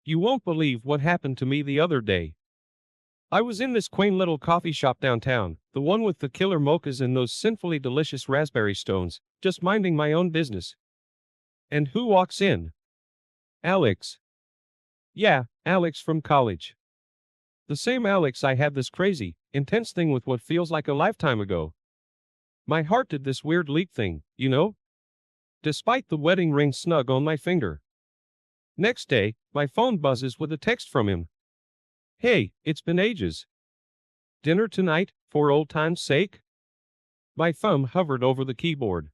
You won't believe what happened to me the other day. I was in this quaint little coffee shop downtown, the one with the killer mochas and those sinfully delicious raspberry stones, just minding my own business. And who walks in? Alex. Yeah, Alex from college. The same Alex I had this crazy, intense thing with what feels like a lifetime ago. My heart did this weird leap thing, you know? Despite the wedding ring snug on my finger. Next day, my phone buzzes with a text from him. Hey, it's been ages. Dinner tonight, for old time's sake? My thumb hovered over the keyboard.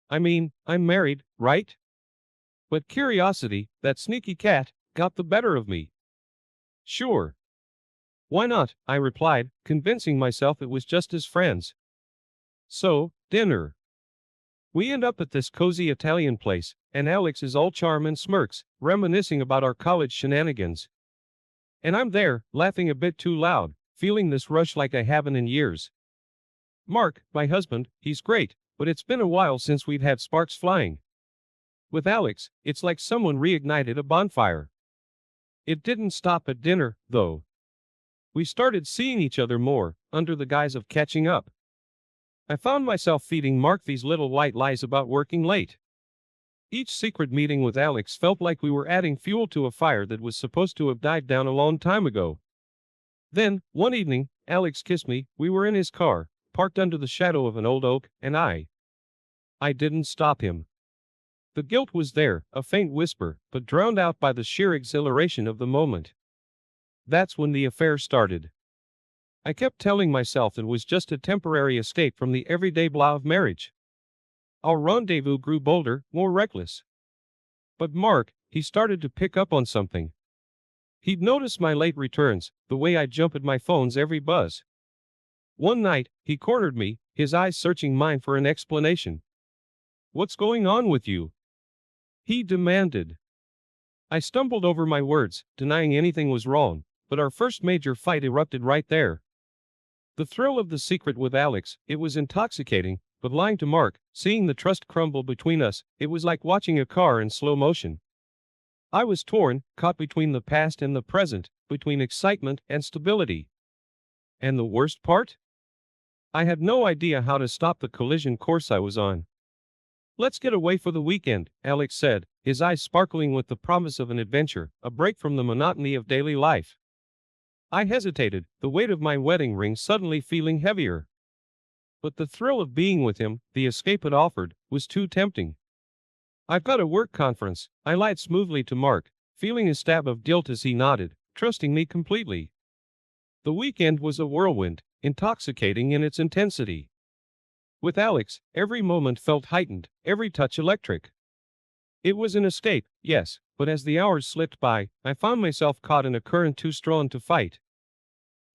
I mean, I'm married, right? But curiosity, that sneaky cat, got the better of me. Sure. Why not? I replied, convincing myself it was just as friends. So, dinner. We end up at this cozy Italian place, and Alex is all charm and smirks, reminiscing about our college shenanigans. And I'm there, laughing a bit too loud, feeling this rush like I haven't in years. Mark, my husband, he's great, but it's been a while since we've had sparks flying. With Alex, it's like someone reignited a bonfire. It didn't stop at dinner, though. We started seeing each other more, under the guise of catching up. I found myself feeding Mark these little white lies about working late. Each secret meeting with Alex felt like we were adding fuel to a fire that was supposed to have died down a long time ago. Then, one evening, Alex kissed me. We were in his car, parked under the shadow of an old oak, and I didn't stop him. The guilt was there, a faint whisper, but drowned out by the sheer exhilaration of the moment. That's when the affair started. I kept telling myself it was just a temporary escape from the everyday blah of marriage. Our rendezvous grew bolder, more reckless. But Mark, he started to pick up on something. He'd noticed my late returns, the way I'd jump at my phone's every buzz. One night, he cornered me, his eyes searching mine for an explanation. What's going on with you? He demanded. I stumbled over my words, denying anything was wrong, but our first major fight erupted right there. The thrill of the secret with Alex, it was intoxicating, but lying to Mark, seeing the trust crumble between us, it was like watching a car in slow motion. I was torn, caught between the past and the present, between excitement and stability. And the worst part? I had no idea how to stop the collision course I was on. Let's get away for the weekend, Alex said, his eyes sparkling with the promise of an adventure, a break from the monotony of daily life. I hesitated, the weight of my wedding ring suddenly feeling heavier. But the thrill of being with him, the escape it offered, was too tempting. I've got a work conference, I lied smoothly to Mark, feeling a stab of guilt as he nodded, trusting me completely. The weekend was a whirlwind, intoxicating in its intensity. With Alex, every moment felt heightened, every touch electric. It was an escape, yes, but as the hours slipped by, I found myself caught in a current too strong to fight.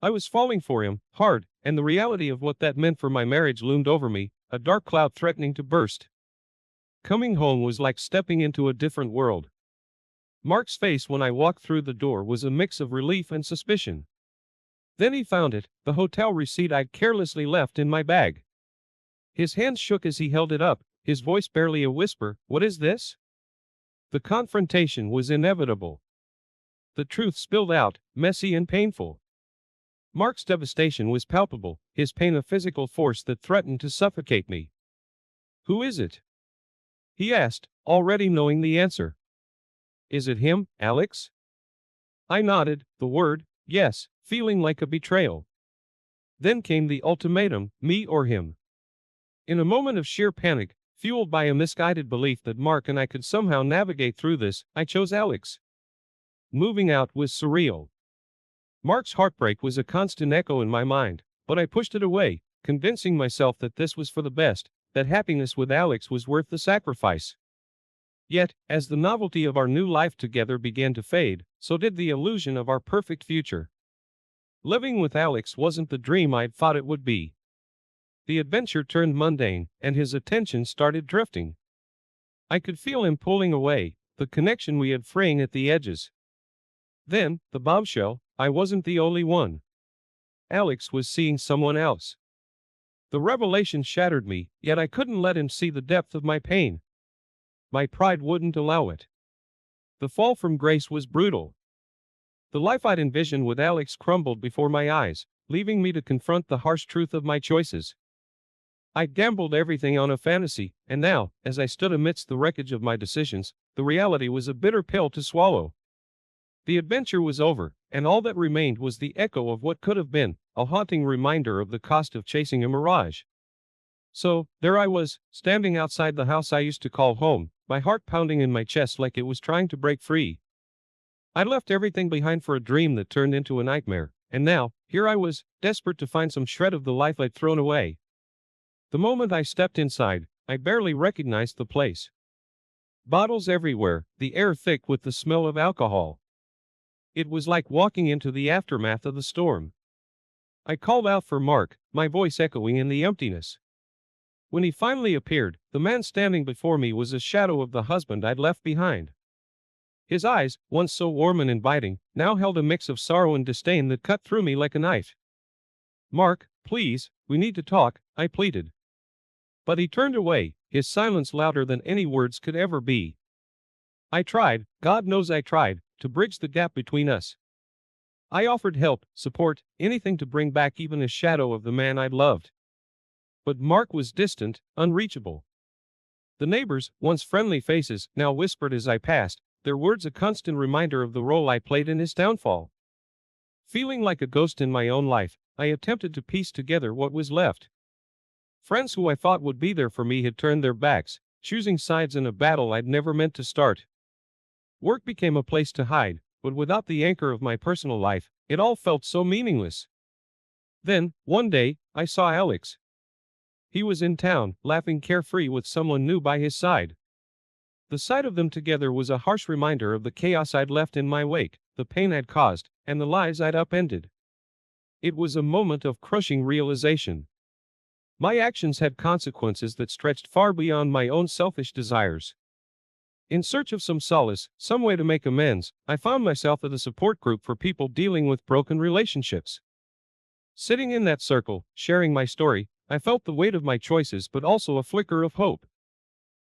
I was falling for him, hard, and the reality of what that meant for my marriage loomed over me, a dark cloud threatening to burst. Coming home was like stepping into a different world. Mark's face when I walked through the door was a mix of relief and suspicion. Then he found it, the hotel receipt I'd carelessly left in my bag. His hands shook as he held it up, his voice barely a whisper. What is this? The confrontation was inevitable. The truth spilled out, messy and painful. Mark's devastation was palpable, his pain a physical force that threatened to suffocate me. Who is it? He asked, already knowing the answer. Is it him, Alex? I nodded, the word, yes, feeling like a betrayal. Then came the ultimatum, me or him. In a moment of sheer panic, fueled by a misguided belief that Mark and I could somehow navigate through this, I chose Alex. Moving out was surreal. Mark's heartbreak was a constant echo in my mind, but I pushed it away, convincing myself that this was for the best, that happiness with Alex was worth the sacrifice. Yet, as the novelty of our new life together began to fade, so did the illusion of our perfect future. Living with Alex wasn't the dream I'd thought it would be. The adventure turned mundane, and his attention started drifting. I could feel him pulling away, the connection we had fraying at the edges. Then, the bombshell, I wasn't the only one. Alex was seeing someone else. The revelation shattered me, yet I couldn't let him see the depth of my pain. My pride wouldn't allow it. The fall from grace was brutal. The life I'd envisioned with Alex crumbled before my eyes, leaving me to confront the harsh truth of my choices. I'd gambled everything on a fantasy, and now, as I stood amidst the wreckage of my decisions, the reality was a bitter pill to swallow. The adventure was over, and all that remained was the echo of what could have been, a haunting reminder of the cost of chasing a mirage. So, there I was, standing outside the house I used to call home, my heart pounding in my chest like it was trying to break free. I'd left everything behind for a dream that turned into a nightmare, and now, here I was, desperate to find some shred of the life I'd thrown away. The moment I stepped inside, I barely recognized the place. Bottles everywhere, the air thick with the smell of alcohol. It was like walking into the aftermath of the storm. I called out for Mark, my voice echoing in the emptiness. When he finally appeared, the man standing before me was a shadow of the husband I'd left behind. His eyes, once so warm and inviting, now held a mix of sorrow and disdain that cut through me like a knife. "Mark, please, we need to talk," I pleaded. But he turned away, his silence louder than any words could ever be. I tried, God knows I tried, to bridge the gap between us. I offered help, support, anything to bring back even a shadow of the man I'd loved. But Mark was distant, unreachable. The neighbors, once friendly faces, now whispered as I passed, their words a constant reminder of the role I played in his downfall. Feeling like a ghost in my own life, I attempted to piece together what was left. Friends who I thought would be there for me had turned their backs, choosing sides in a battle I'd never meant to start. Work became a place to hide, but without the anchor of my personal life, it all felt so meaningless. Then, one day, I saw Alex. He was in town, laughing carefree with someone new by his side. The sight of them together was a harsh reminder of the chaos I'd left in my wake, the pain I'd caused, and the lives I'd upended. It was a moment of crushing realization. My actions had consequences that stretched far beyond my own selfish desires. In search of some solace, some way to make amends, I found myself at a support group for people dealing with broken relationships. Sitting in that circle, sharing my story, I felt the weight of my choices but also a flicker of hope.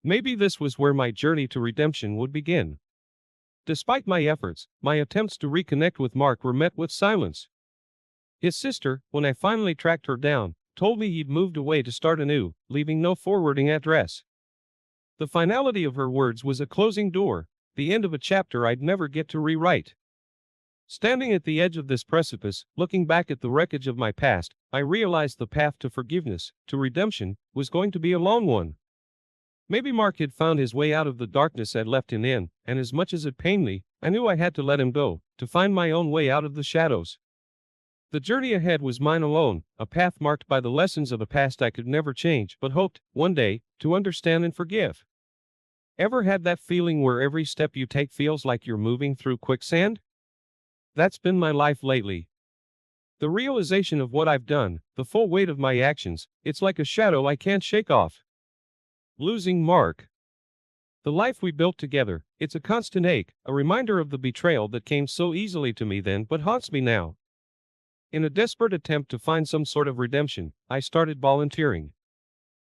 Maybe this was where my journey to redemption would begin. Despite my efforts, my attempts to reconnect with Mark were met with silence. His sister, when I finally tracked her down, told me he'd moved away to start anew, leaving no forwarding address. The finality of her words was a closing door, the end of a chapter I'd never get to rewrite. Standing at the edge of this precipice, looking back at the wreckage of my past, I realized the path to forgiveness, to redemption, was going to be a long one. Maybe Mark had found his way out of the darkness I'd left him in, and as much as it pained me, I knew I had to let him go, to find my own way out of the shadows. The journey ahead was mine alone, a path marked by the lessons of a past I could never change but hoped, one day, to understand and forgive. Ever had that feeling where every step you take feels like you're moving through quicksand? That's been my life lately. The realization of what I've done, the full weight of my actions, it's like a shadow I can't shake off. Losing Mark. The life we built together, it's a constant ache, a reminder of the betrayal that came so easily to me then but haunts me now. In a desperate attempt to find some sort of redemption, I started volunteering.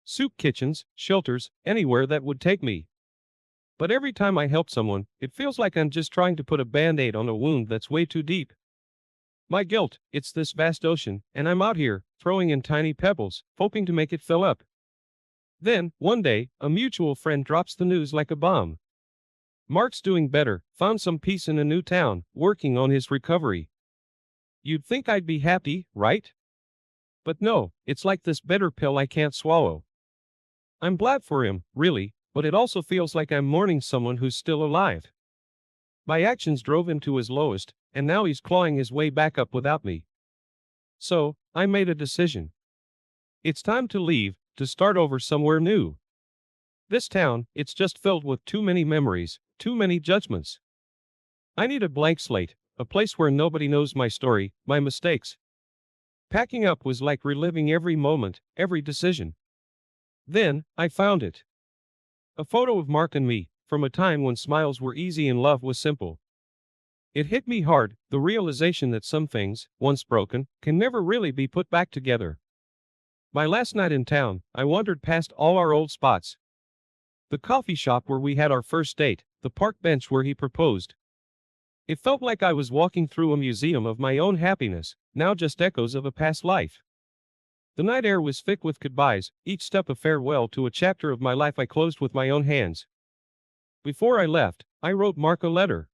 Soup kitchens, shelters, anywhere that would take me. But every time I help someone, it feels like I'm just trying to put a band-aid on a wound that's way too deep. My guilt, it's this vast ocean, and I'm out here, throwing in tiny pebbles, hoping to make it fill up. Then, one day, a mutual friend drops the news like a bomb. Mark's doing better, found some peace in a new town, working on his recovery. You'd think I'd be happy, right? But no, it's like this bitter pill I can't swallow. I'm glad for him, really, but it also feels like I'm mourning someone who's still alive. My actions drove him to his lowest, and now he's clawing his way back up without me. So, I made a decision. It's time to leave, to start over somewhere new. This town, it's just filled with too many memories, too many judgments. I need a blank slate, a place where nobody knows my story, my mistakes. Packing up was like reliving every moment, every decision. Then, I found it. A photo of Mark and me, from a time when smiles were easy and love was simple. It hit me hard, the realization that some things, once broken, can never really be put back together. My last night in town, I wandered past all our old spots. The coffee shop where we had our first date, the park bench where he proposed. It felt like I was walking through a museum of my own happiness, now just echoes of a past life. The night air was thick with goodbyes, each step a farewell to a chapter of my life I closed with my own hands. Before I left, I wrote Mark a letter.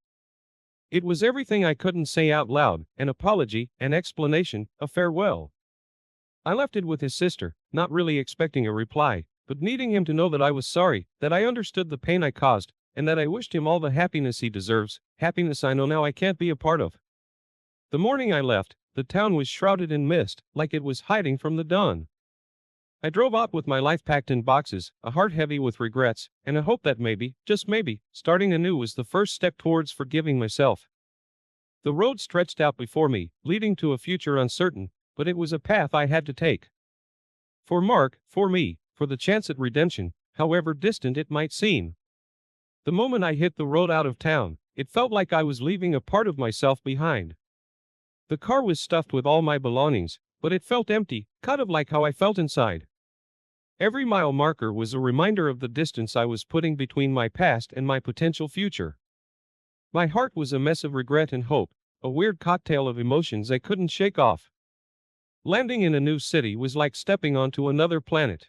It was everything I couldn't say out loud, an apology, an explanation, a farewell. I left it with his sister, not really expecting a reply, but needing him to know that I was sorry, that I understood the pain I caused, and that I wished him all the happiness he deserves, happiness I know now I can't be a part of. The morning I left, the town was shrouded in mist, like it was hiding from the dawn. I drove out with my life packed in boxes, a heart heavy with regrets, and a hope that maybe, just maybe, starting anew was the first step towards forgiving myself. The road stretched out before me, leading to a future uncertain, but it was a path I had to take. For Mark, for me, for the chance at redemption, however distant it might seem. The moment I hit the road out of town, it felt like I was leaving a part of myself behind. The car was stuffed with all my belongings, but it felt empty, kind of like how I felt inside. Every mile marker was a reminder of the distance I was putting between my past and my potential future. My heart was a mess of regret and hope, a weird cocktail of emotions I couldn't shake off. Landing in a new city was like stepping onto another planet.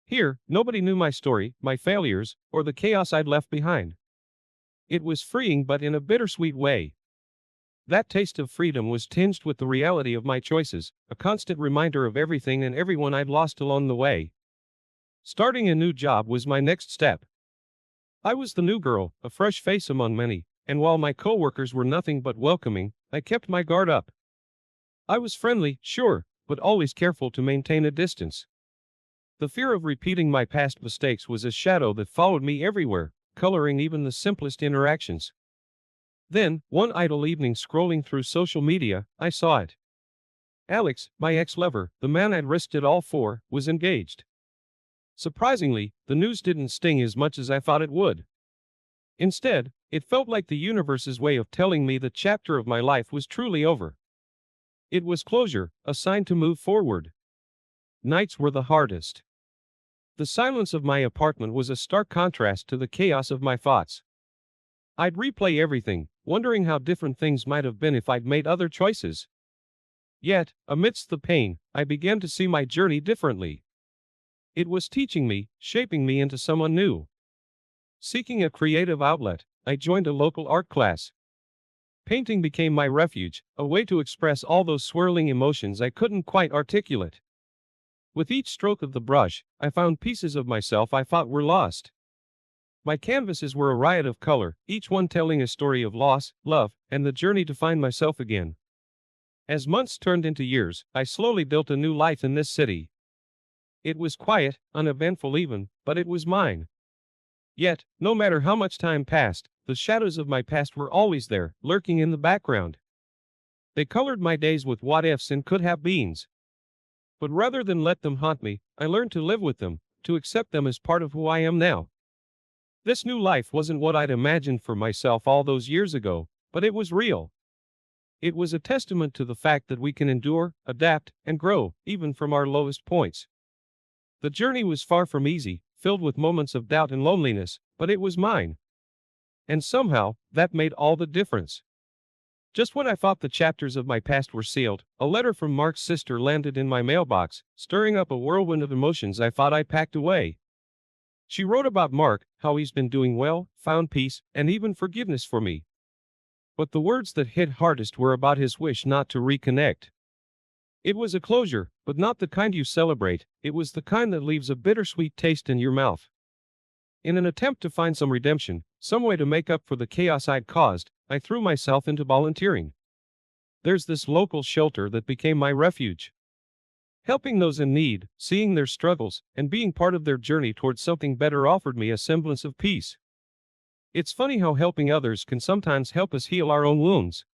Here, nobody knew my story, my failures, or the chaos I'd left behind. It was freeing but in a bittersweet way. That taste of freedom was tinged with the reality of my choices, a constant reminder of everything and everyone I'd lost along the way. Starting a new job was my next step. I was the new girl, a fresh face among many, and while my coworkers were nothing but welcoming, I kept my guard up. I was friendly, sure, but always careful to maintain a distance. The fear of repeating my past mistakes was a shadow that followed me everywhere, coloring even the simplest interactions. Then, one idle evening scrolling through social media, I saw it. Alex, my ex-lover, the man I'd risked it all for, was engaged. Surprisingly, the news didn't sting as much as I thought it would. Instead, it felt like the universe's way of telling me the chapter of my life was truly over. It was closure, a sign to move forward. Nights were the hardest. The silence of my apartment was a stark contrast to the chaos of my thoughts. I'd replay everything, wondering how different things might have been if I'd made other choices. Yet, amidst the pain, I began to see my journey differently. It was teaching me, shaping me into someone new. Seeking a creative outlet, I joined a local art class. Painting became my refuge, a way to express all those swirling emotions I couldn't quite articulate. With each stroke of the brush, I found pieces of myself I thought were lost. My canvases were a riot of color, each one telling a story of loss, love, and the journey to find myself again. As months turned into years, I slowly built a new life in this city. It was quiet, uneventful even, but it was mine. Yet, no matter how much time passed, the shadows of my past were always there, lurking in the background. They colored my days with what-ifs and could-have-beens. But rather than let them haunt me, I learned to live with them, to accept them as part of who I am now. This new life wasn't what I'd imagined for myself all those years ago, but it was real. It was a testament to the fact that we can endure, adapt, and grow, even from our lowest points. The journey was far from easy, filled with moments of doubt and loneliness, but it was mine. And somehow, that made all the difference. Just when I thought the chapters of my past were sealed, a letter from Mark's sister landed in my mailbox, stirring up a whirlwind of emotions I thought I'd packed away. She wrote about Mark, how he's been doing well, found peace, and even forgiveness for me. But the words that hit hardest were about his wish not to reconnect. It was a closure, but not the kind you celebrate, it was the kind that leaves a bittersweet taste in your mouth. In an attempt to find some redemption, some way to make up for the chaos I'd caused, I threw myself into volunteering. There's this local shelter that became my refuge. Helping those in need, seeing their struggles, and being part of their journey towards something better offered me a semblance of peace. It's funny how helping others can sometimes help us heal our own wounds.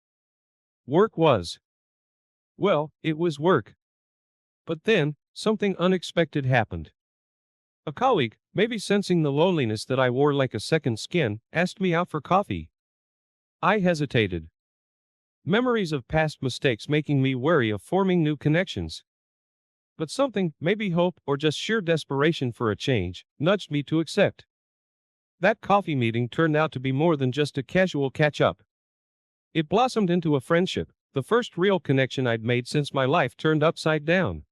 Work was. Well, it was work. But then, something unexpected happened. A colleague, maybe sensing the loneliness that I wore like a second skin, asked me out for coffee. I hesitated. Memories of past mistakes making me wary of forming new connections. But something, maybe hope or just sheer desperation for a change, nudged me to accept. That coffee meeting turned out to be more than just a casual catch-up. It blossomed into a friendship, the first real connection I'd made since my life turned upside down.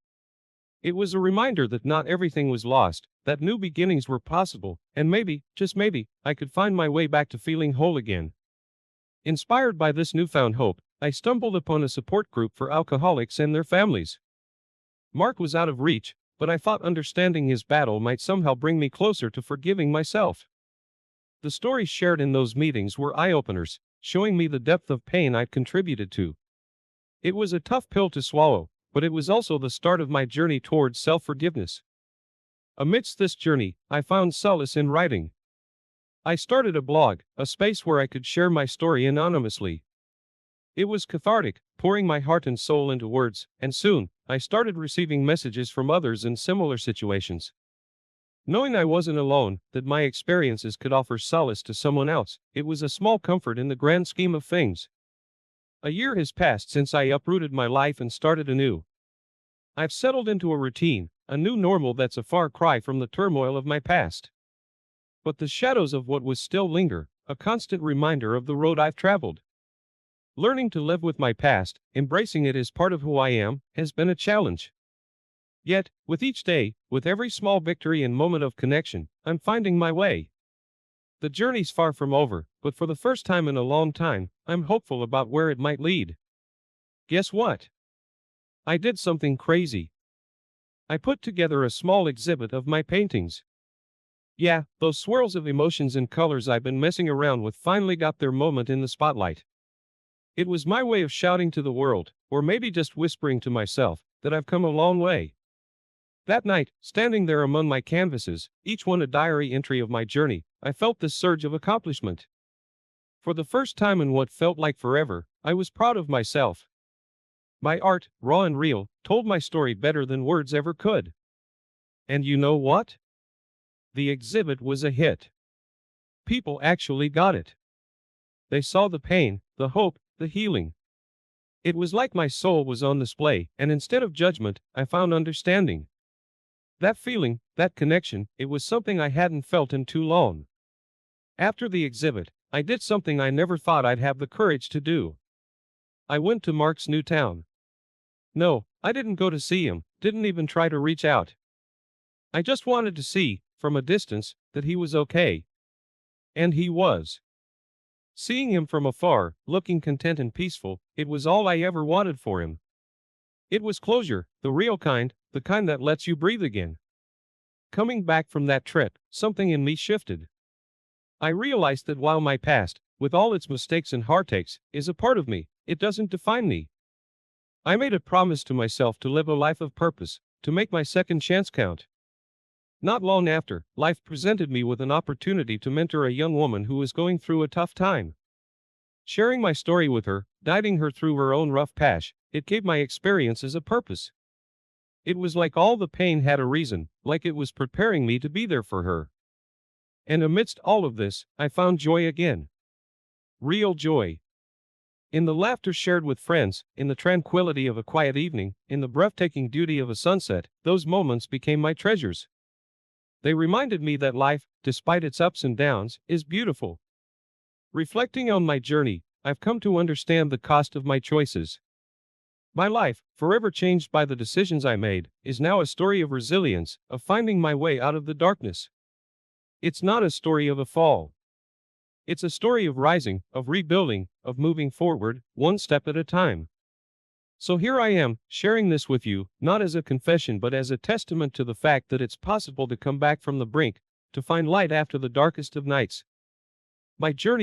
It was a reminder that not everything was lost, that new beginnings were possible, and maybe, just maybe, I could find my way back to feeling whole again. Inspired by this newfound hope, I stumbled upon a support group for alcoholics and their families. Mark was out of reach, but I thought understanding his battle might somehow bring me closer to forgiving myself. The stories shared in those meetings were eye-openers, showing me the depth of pain I'd contributed to. It was a tough pill to swallow, but it was also the start of my journey towards self-forgiveness. Amidst this journey, I found solace in writing. I started a blog, a space where I could share my story anonymously. It was cathartic, pouring my heart and soul into words, and soon, I started receiving messages from others in similar situations. Knowing I wasn't alone, that my experiences could offer solace to someone else, it was a small comfort in the grand scheme of things. A year has passed since I uprooted my life and started anew. I've settled into a routine, a new normal that's a far cry from the turmoil of my past. But the shadows of what was still linger, a constant reminder of the road I've traveled. Learning to live with my past, embracing it as part of who I am, has been a challenge. Yet, with each day, with every small victory and moment of connection, I'm finding my way. The journey's far from over, but for the first time in a long time, I'm hopeful about where it might lead. Guess what? I did something crazy. I put together a small exhibit of my paintings. Yeah, those swirls of emotions and colors I've been messing around with finally got their moment in the spotlight. It was my way of shouting to the world, or maybe just whispering to myself, that I've come a long way. That night, standing there among my canvases, each one a diary entry of my journey, I felt this surge of accomplishment. For the first time in what felt like forever, I was proud of myself. My art, raw and real, told my story better than words ever could. And you know what? The exhibit was a hit. People actually got it. They saw the pain, the hope, the healing. It was like my soul was on display, and instead of judgment, I found understanding. That feeling, that connection, it was something I hadn't felt in too long. After the exhibit, I did something I never thought I'd have the courage to do. I went to Mark's new town. No, I didn't go to see him, didn't even try to reach out. I just wanted to see, from a distance, that he was okay. And he was. Seeing him from afar, looking content and peaceful, it was all I ever wanted for him. It was closure, the real kind, the kind that lets you breathe again. Coming back from that trip, something in me shifted. I realized that while my past, with all its mistakes and heartaches, is a part of me, it doesn't define me. I made a promise to myself to live a life of purpose, to make my second chance count. Not long after, life presented me with an opportunity to mentor a young woman who was going through a tough time. Sharing my story with her, guiding her through her own rough patch, it gave my experiences a purpose. It was like all the pain had a reason, like it was preparing me to be there for her. And amidst all of this, I found joy again. Real joy. In the laughter shared with friends, in the tranquility of a quiet evening, in the breathtaking beauty of a sunset, those moments became my treasures. They reminded me that life, despite its ups and downs, is beautiful. Reflecting on my journey, I've come to understand the cost of my choices. My life, forever changed by the decisions I made, is now a story of resilience, of finding my way out of the darkness. It's not a story of a fall. It's a story of rising, of rebuilding, of moving forward, one step at a time. So here I am, sharing this with you, not as a confession but as a testament to the fact that it's possible to come back from the brink, to find light after the darkest of nights. My journey